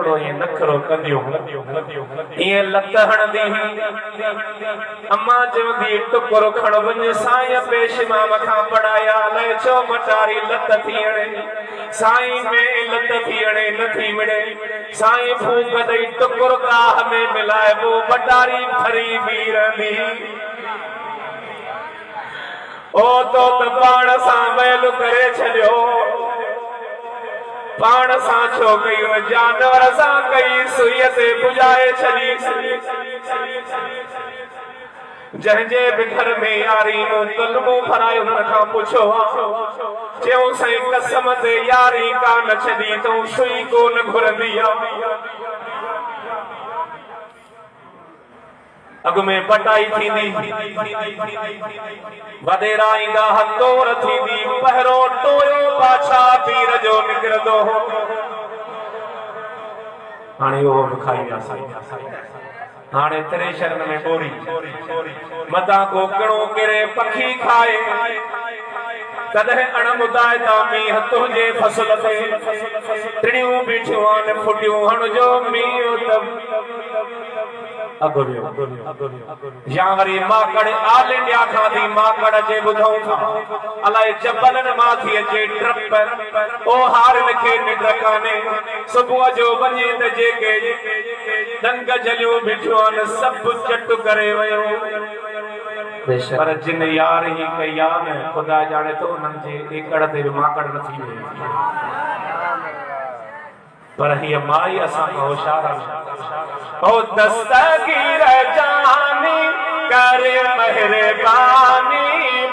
थोड़ो ये नखरो कंदियो ये लत हणदी अम्मा जवदी टुकरो खण वञ साईं पेश माम खां पढ़ाया ले छो मटारी लत थियणे साईं में लत थियणे नथी मिले साईं फूक दई टुकरो काह में मिलाए वो बटारी भरी बीरंदी ओ तो पाण सां बैल करे छॾियो पाण सां छो कई जानवर सां कई सुईअ ते पुॼाए छॾी जंहिंजे बि घर में यारी मूं कलमो फरायो हुन खां पुछो चयो साईं कसम ते यारी कान छॾी तूं सुई कोन घुरंदी अग में पटाई थींदी वडेरा ईंदा हथोर थींदी पहिरो टोयो पाछा पीर जो निकिरंदो हाणे उहो बि खाईंदासीं हाणे त्रेशरन में बोरी मथां कोकड़ो किरे पखी खाए कदे अणमुदायता मींह तुंहिंजे फसल ते टिणियूं बीठियूं आहिनि फुटियूं हणजो मींह या वरी माकड़ ऑल इंडिया खां थी माकड़ जे ॿुधूं था अलाए जबलनि मां थी अचे ट्रप ओ हारनि खे निंड कान्हे सुबुह जो वञे त जेके डंग जलियूं बीठियूं आहिनि सभु चट करे वियो पर जिन यार ही कई आहे न ख़ुदा जाने तो उन्हनि जे एकड़ ते बि माकड़ न थी वई पर हीअ माई असां खां होशियार ओ दस्तगीर जानी कर मेहरबानी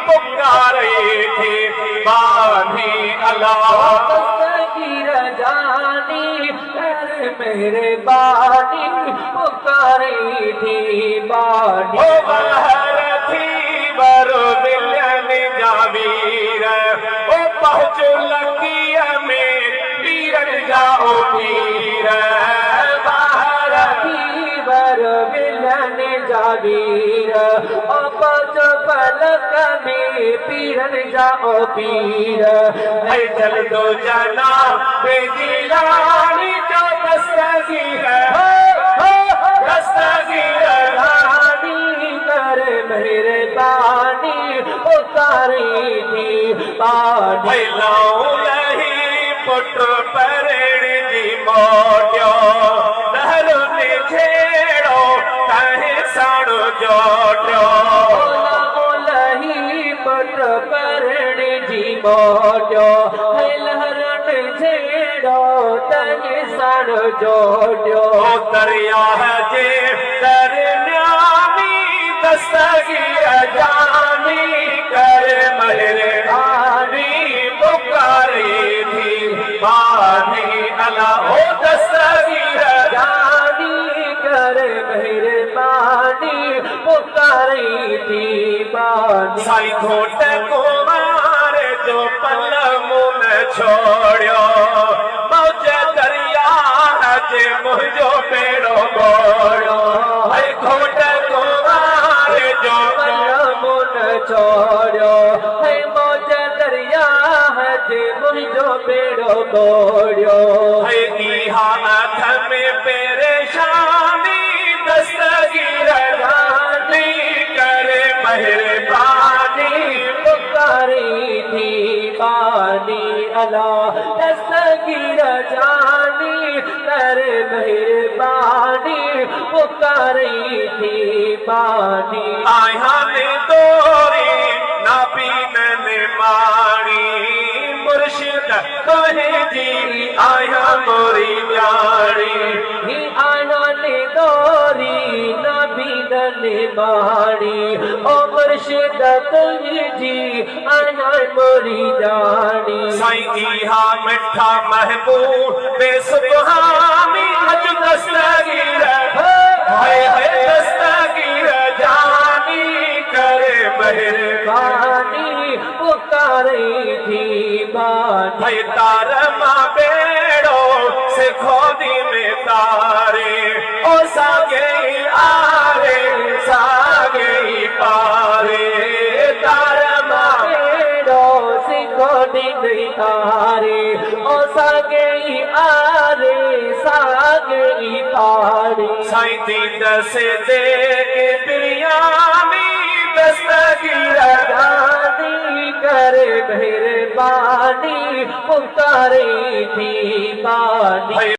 पुकारे थी बानी अल्लाह दस्तगीर जानी कर मेहरबानी पुकारे थी बानी ओ बहर थी बरो बिलन जावीर ओ पहुंच लकीय में पीरन जाओ पीर बाहर थी बरो बिलन जावीर ओ पहुंच पलक में पीरन जाओ पीर है चल दो जना बेदिलानी जो दस्तगीर दस्तगीर रानी कर मेहरबानी उतारी थी पानी लाऊं लही पुट परण जी मोटियो नहरु ने छेड़ो कहे साणु जोटियो लाऊं लही पुट परण जी मोटियो लहरु ने छेड़ो कहे साणु जोटियो दरिया जे दरम्यानी दस्तगीर जानी कर मेहरबानी पुकारे थी बानी अल्लाह ओ दस्तगीर जानी कर मेहरबानी पुकारे थी बानी साई घोट को मारे जो पल मुन छोड़ियो मौज दरिया जे मुंहिंजो पेड़ो बोड़ो है घोट को मारे जो पल मुन छोड़ियो है मौज दरिया जे मुंहिंजो पेड़ो बोड़ियो है इहा हथ में परेशानी दस्तगीर जानी करे मेहरबानी पुकारी थी बानी अल्लाह दस्तगीर जानी करे मेहरबानी पुकारी थी बानी आया ने दोरी नाबीन ने माणी मुर्शिद कहे जी आया मोरी न्याणी ही आना ने दोरी नाबीन ने माणी ओ मुर्शिद कहे जी आया मोरी जानी साईं इहा मिठा महबूब बेसुबहानी अज दस्तगीर हाय हाय दस्तगीर जानी करे मेहरबानी पुकारे थी बानी हाय तार मां बेड़ो से खोदी में तारे ओ सागे आरे सागे पारे तार मां बेड़ो से खोदी में तारे ओ सागे आरे आड़ी साईं दी दसे दे के बिरयानी दस्तगीर जानी करे मेहरबानी पुकारे थी बानी।